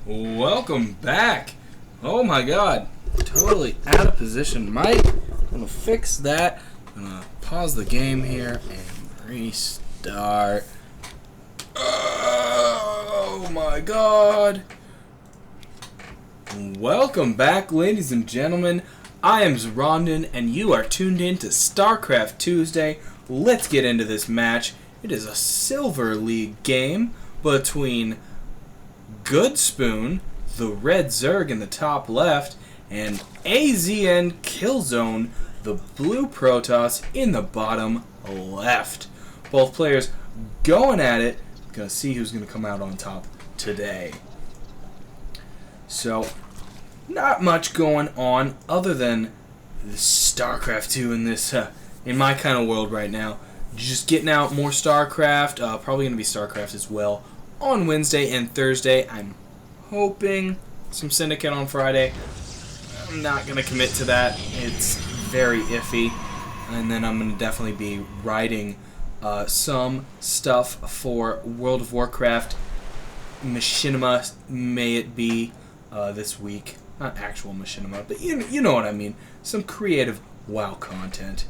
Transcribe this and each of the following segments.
Welcome back. Oh my god. Totally out of position. Mike, I'm gonna fix that. I'm gonna pause the game here and restart. Oh my god. Welcome back, ladies and gentlemen. I am Zoronden, and you are tuned in to Starcraft Tuesday. Let's get into this match. It is a Silver League game between Goodspoon, the red Zerg in the top left, and AznKillzone, the blue Protoss in the bottom left. Both players going at it. Gonna see who's gonna come out on top today. So, not much going on other than StarCraft 2 in this, in my kind of world right now. Just getting out more StarCraft. Probably gonna be StarCraft as well on Wednesday and Thursday. I'm hoping some Syndicate on Friday. I'm not going to commit to that. It's very iffy. And then I'm going to definitely be writing some stuff for World of Warcraft Machinima, may it be, this week. Not actual Machinima, but you know what I mean. Some creative WoW content.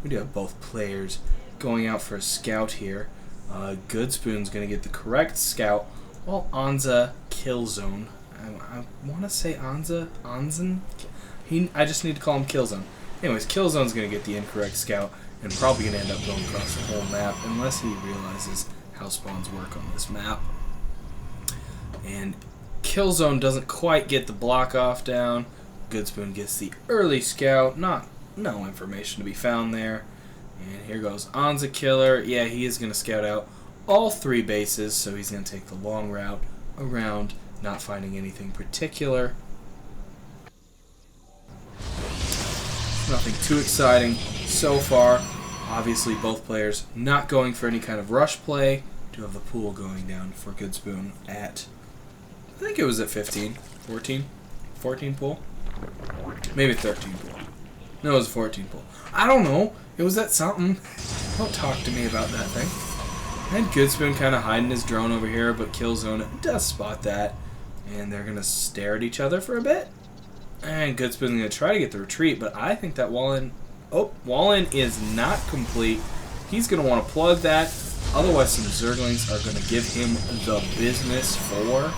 We do have both players going out for a scout here. Goodspoon's going to get the correct scout, while AznKillzone, I want to say Anzen? I just need to call him Killzone. Anyways, Killzone's going to get the incorrect scout, and probably going to end up going across the whole map, unless he realizes how spawns work on this map. And Killzone doesn't quite get the block off down. Goodspoon gets the early scout, no information to be found there. And here goes AznKiller. Yeah, he is going to scout out all three bases, so he's going to take the long route around, not finding anything particular. Nothing too exciting so far. Obviously, both players not going for any kind of rush play. Do have the pool going down for Goodspoon at, I think it was at 15, 14 pool? Maybe 13 pool. No, it was a 14 pool. I don't know. It was at something. Don't talk to me about that thing. And Goodspoon kind of hiding his drone over here, but Killzone does spot that. And they're going to stare at each other for a bit. And Goodspoon's going to try to get the retreat, but I think that wall-in is not complete. He's going to want to plug that. Otherwise, some Zerglings are going to give him the business for.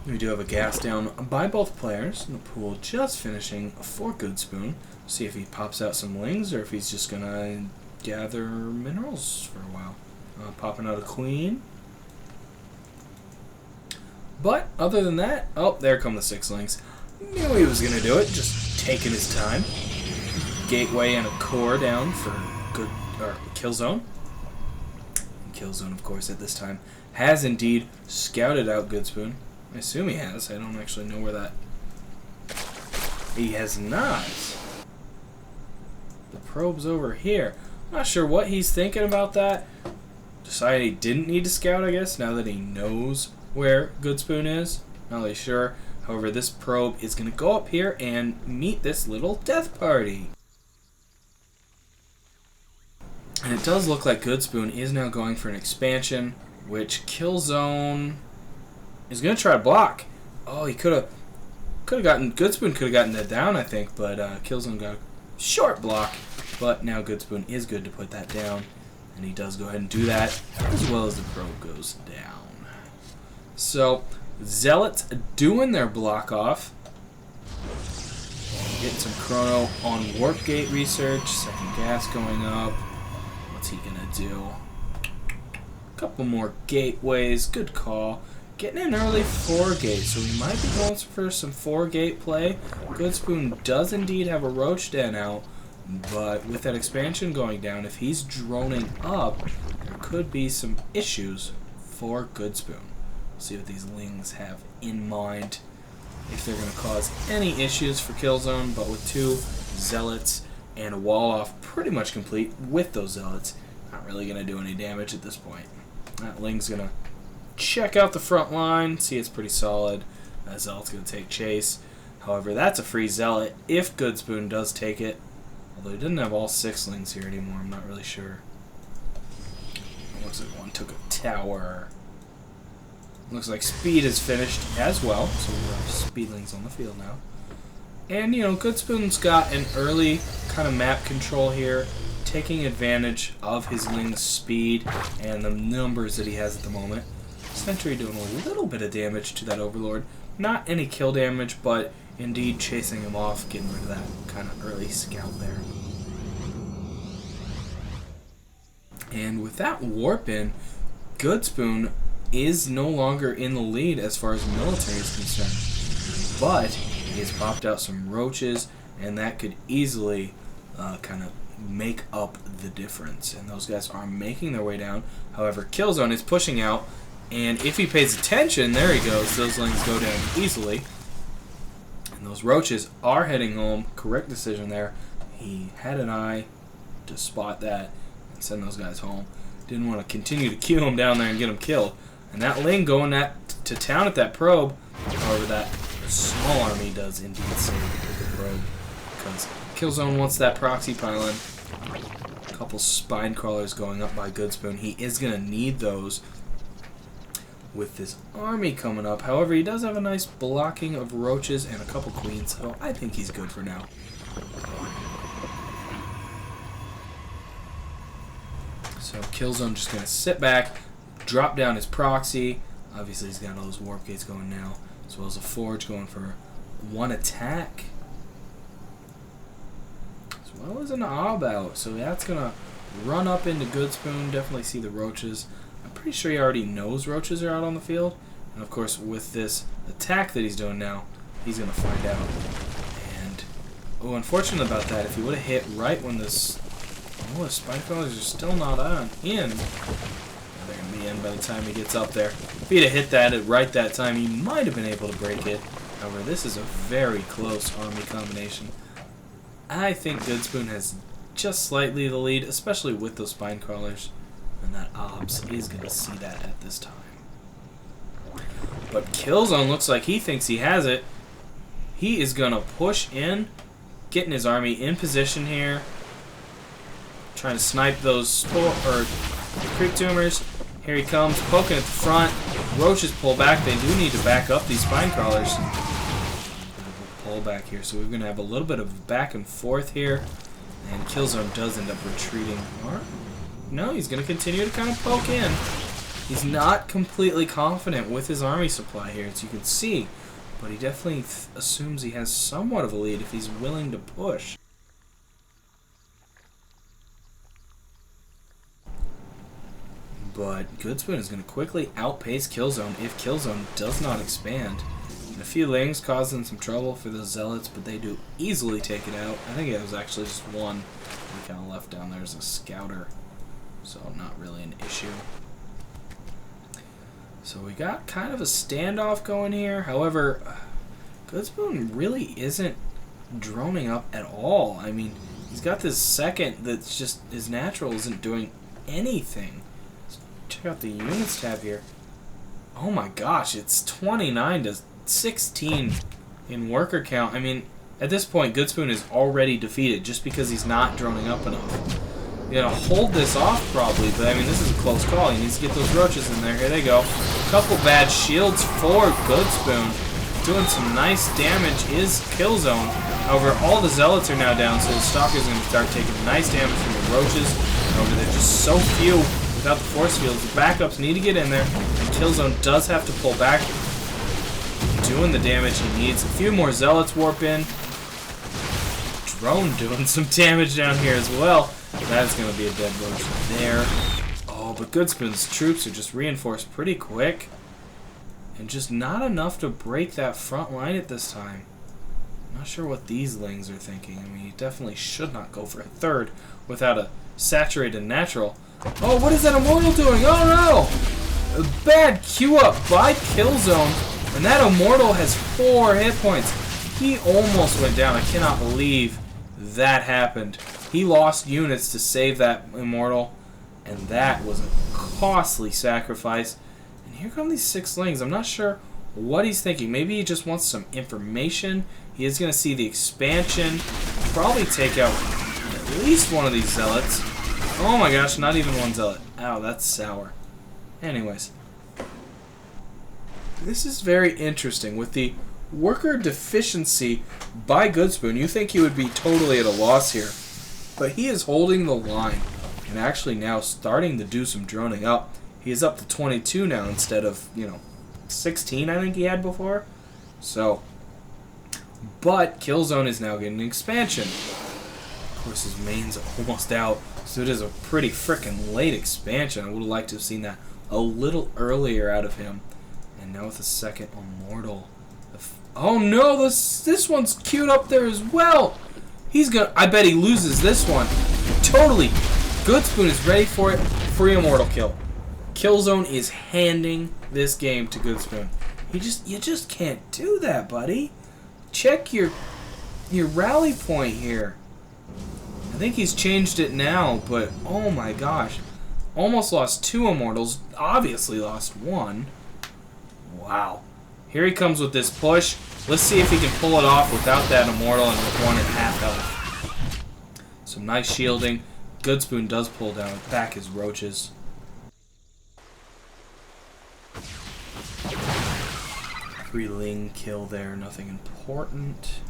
We do have a gas down by both players. The pool just finishing for Goodspoon. See if he pops out some lings or if he's just going to gather minerals for a while. Popping out a queen. But other than that, oh, there come the 6 lings. Knew he was going to do it, just taking his time. Gateway and a core down for Killzone. Killzone, of course, at this time has indeed scouted out Goodspoon. I assume he has. I don't actually know where that. He has not. The probe's over here. Not sure what he's thinking about that. Decided he didn't need to scout, I guess, now that he knows where Goodspoon is. Not really sure. However, this probe is going to go up here and meet this little death party. And it does look like Goodspoon is now going for an expansion, which Killzone is going to try to block. Oh, he could have gotten, Goodspoon could have gotten that down, I think, but Killzone got a short block. But now Goodspoon is good to put that down, and he does go ahead and do that, as well as the probe goes down. So, Zealots doing their block off. Getting some chrono on warp gate research, second gas going up. What's he going to do? A couple more gateways, good call. Getting in early 4 gate, so we might be going for some 4 gate play. Goodspoon does indeed have a roach den out, but with that expansion going down, if he's droning up, there could be some issues for Goodspoon. See what these lings have in mind, if they're going to cause any issues for Killzone, but with 2 zealots and a wall off pretty much complete with those zealots, not really going to do any damage at this point. That ling's going to check out the front line, see it's pretty solid. That zealot's going to take chase. However, that's a free zealot if Goodspoon does take it. Although he didn't have all 6 lings here anymore, I'm not really sure. It looks like one took a tower. Looks like speed is finished as well, so we have speedlings on the field now. And, you know, Goodspoon's got an early kind of map control here, taking advantage of his ling's speed and the numbers that he has at the moment. Sentry doing a little bit of damage to that Overlord. Not any kill damage, but indeed chasing him off, getting rid of that kind of early scout there. And with that warp in, Goodspoon is no longer in the lead as far as military is concerned. But he has popped out some roaches, and that could easily kind of make up the difference. And those guys are making their way down. However, Killzone is pushing out, and if he pays attention, there he goes. Those lings go down easily. And those roaches are heading home. Correct decision there. He had an eye to spot that and send those guys home. Didn't want to continue to queue him down there and get him killed. And that ling going to town at that probe. However, that small army does indeed save the probe, because Killzone wants that proxy pylon. A couple spine crawlers going up by Goodspoon. He is going to need those with this army coming up. However, he does have a nice blocking of roaches and a couple queens, so I think he's good for now. So Killzone just going to sit back, drop down his proxy. Obviously, he's got all those warp gates going now, as well as a forge going for one attack, as well as an ob out. So that's going to run up into Goodspoon. Definitely see the roaches. I'm pretty sure he already knows roaches are out on the field. And of course, with this attack that he's doing now, he's going to find out. And, oh, unfortunate about that. If he would have hit right when this... Oh, the spine crawlers are still not in. They're going to be in by the time he gets up there. If he'd have hit that at right that time, he might have been able to break it. However, this is a very close army combination. I think Goodspoon has just slightly the lead, especially with those spine crawlers. And that Obs is going to see that at this time. But Killzone looks like he thinks he has it. He is going to push in, getting his army in position here. Trying to snipe those creep tumors. Here he comes, poking at the front. Roaches pull back. They do need to back up these spine crawlers. Pull back here, so we're going to have a little bit of back and forth here. And Killzone does end up retreating. Or, no, he's going to continue to kind of poke in. He's not completely confident with his army supply here, as you can see. But he definitely assumes he has somewhat of a lead if he's willing to push. But Goodspoon is going to quickly outpace Killzone if Killzone does not expand. And a few lings causing some trouble for those zealots, but they do easily take it out. I think it was actually just one we kind of left down there as a scouter, so not really an issue. So we got kind of a standoff going here. However, Goodspoon really isn't droning up at all. I mean, he's got this second that's just, his natural isn't doing anything. Check out the units tab here. Oh my gosh, it's 29 to 16 in worker count. I mean, at this point, Goodspoon is already defeated just because he's not droning up enough. You're going to hold this off probably, but I mean, this is a close call. He needs to get those roaches in there. Here they go. A couple bad shields for Goodspoon. Doing some nice damage is Killzone. However, all the zealots are now down, so the stalker's going to start taking nice damage from the roaches. However, they're just so few without the force fields. The backups need to get in there, and Killzone does have to pull back, doing the damage he needs. A few more zealots warp in. Drone doing some damage down here as well. That's going to be a dead roach there. Oh, but Goodspoon's troops are just reinforced pretty quick, and just not enough to break that front line at this time. Not sure what these lings are thinking. I mean, you definitely should not go for a third without a saturated natural. Oh, what is that Immortal doing? Oh no! A bad queue up by Killzone, and that Immortal has 4 hit points. He almost went down. I cannot believe that happened. He lost units to save that Immortal, and that was a costly sacrifice. And here come these 6 lings. I'm not sure what he's thinking. Maybe he just wants some information. He is going to see the expansion. Probably take out at least one of these zealots. Oh my gosh, not even one zealot. Ow, that's sour. Anyways. This is very interesting. With the worker deficiency by Goodspoon, you think he would be totally at a loss here. But he is holding the line and actually now starting to do some droning up. He is up to 22 now instead of, 16 I think he had before. So, but Killzone is now getting an expansion. Of course, his main's almost out, so it is a pretty frickin' late expansion. I would have liked to have seen that a little earlier out of him. And now with a second Immortal. Oh no, this one's queued up there as well. I bet he loses this one. Totally. Goodspoon is ready for it. Free Immortal kill. Killzone is handing this game to Goodspoon. You just can't do that, buddy. Check your rally point here. I think he's changed it now, but oh my gosh. Almost lost 2 Immortals. Obviously lost 1. Wow. Here he comes with this push. Let's see if he can pull it off without that Immortal and with 1 at half health. Some nice shielding. Goodspoon does pull down back his roaches. Free Ling kill there, nothing important.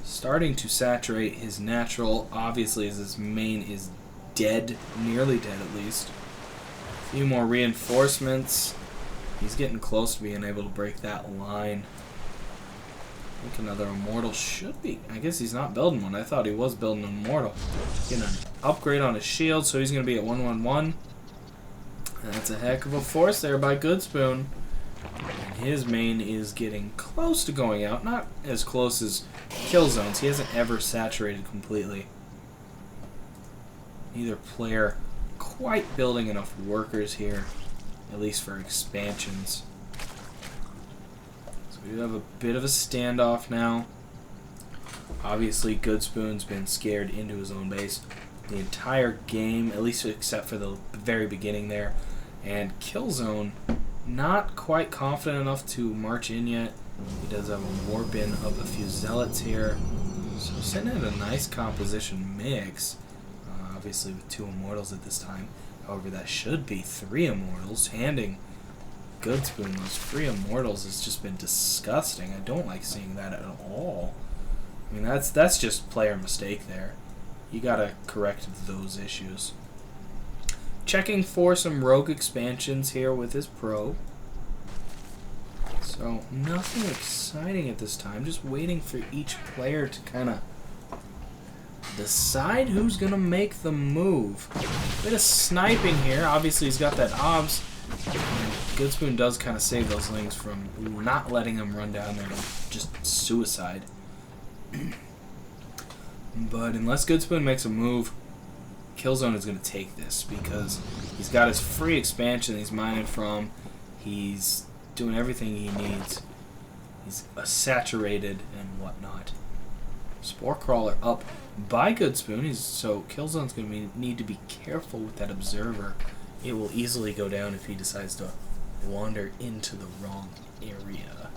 Starting to saturate his natural, obviously, as his main is dead, nearly dead at least. A few more reinforcements. He's getting close to being able to break that line. I think another Immortal should be. I guess he's not building one. I thought he was building an Immortal. Getting an upgrade on his shield, so he's going to be at 111. That's a heck of a force there by Goodspoon. And his main is getting close to going out. Not as close as Killzone's. He hasn't ever saturated completely. Neither player quite building enough workers here, at least for expansions. So we do have a bit of a standoff now. Obviously, Goodspoon's been scared into his own base the entire game, at least except for the very beginning there. And Killzone, not quite confident enough to march in yet. He does have a warp in of a few zealots here. So sitting at a nice composition mix. Obviously with 2 Immortals at this time. However, that should be 3 Immortals. Handing Goodspoon those 3 Immortals has just been disgusting. I don't like seeing that at all. I mean, that's just player mistake there. You gotta correct those issues. Checking for some rogue expansions here with his probe. So, nothing exciting at this time. Just waiting for each player to kind of decide who's going to make the move. Bit of sniping here. Obviously, he's got that obs. Goodspoon does kind of save those lings from not letting them run down there to just suicide. But unless Goodspoon makes a move, Killzone is going to take this because he's got his free expansion he's mining from. He's doing everything he needs. He's saturated and whatnot. Spore Crawler up by Goodspoon. So Killzone's going to need to be careful with that observer. It will easily go down if he decides to wander into the wrong area.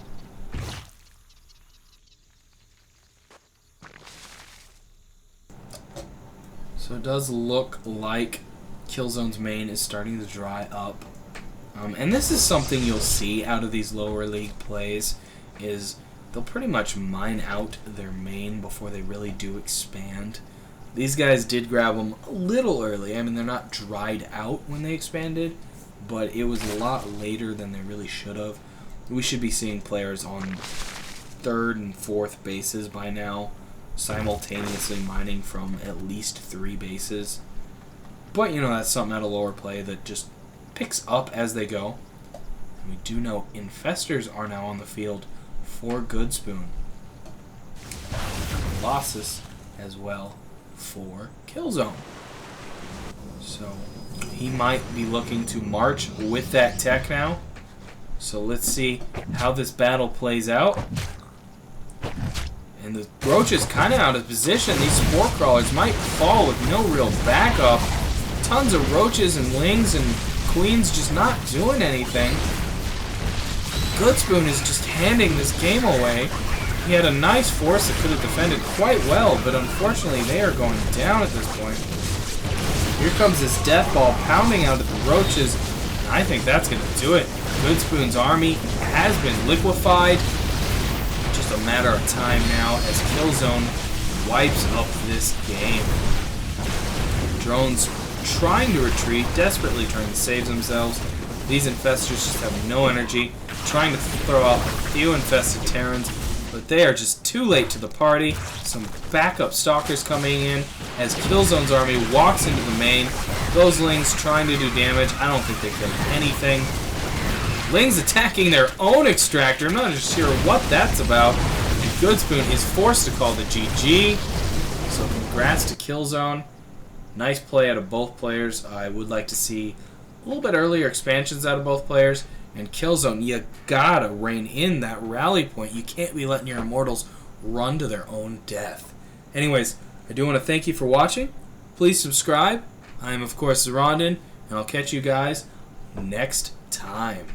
So it does look like Killzone's main is starting to dry up. And this is something you'll see out of these lower league plays, is they'll pretty much mine out their main before they really do expand. These guys did grab them a little early. I mean, they're not dried out when they expanded, but it was a lot later than they really should have. We should be seeing players on 3rd and 4th bases by now, simultaneously mining from at least 3 bases. But, that's something out of lower play that just picks up as they go. And we do know Infestors are now on the field for Goodspoon. Colossus as well for Killzone. So he might be looking to march with that tech now. So let's see how this battle plays out. And the Roach is kind of out of position. These Spore Crawlers might fall with no real backup. Tons of Roaches and Lings and Queens just not doing anything. Goodspoon is just handing this game away. He had a nice force that could have defended quite well, but unfortunately they are going down at this point. Here comes this Death Ball pounding out at the Roaches. I think that's going to do it. Goodspoon's army has been liquefied. Just a matter of time now as Killzone wipes up this game. Drones trying to retreat, desperately trying to save themselves. These infestors just have no energy, trying to throw out a few infested Terrans, but they are just too late to the party. Some backup stalkers coming in as Killzone's army walks into the main. Those Lings trying to do damage. I don't think they killed anything. Lings attacking their own extractor. I'm not just sure what that's about. And Goodspoon is forced to call the GG. So congrats to Killzone. Nice play out of both players. I would like to see a little bit earlier expansions out of both players. And Killzone, you gotta rein in that rally point. You can't be letting your Immortals run to their own death. Anyways, I do want to thank you for watching. Please subscribe. I am, of course, Zoronden, and I'll catch you guys next time.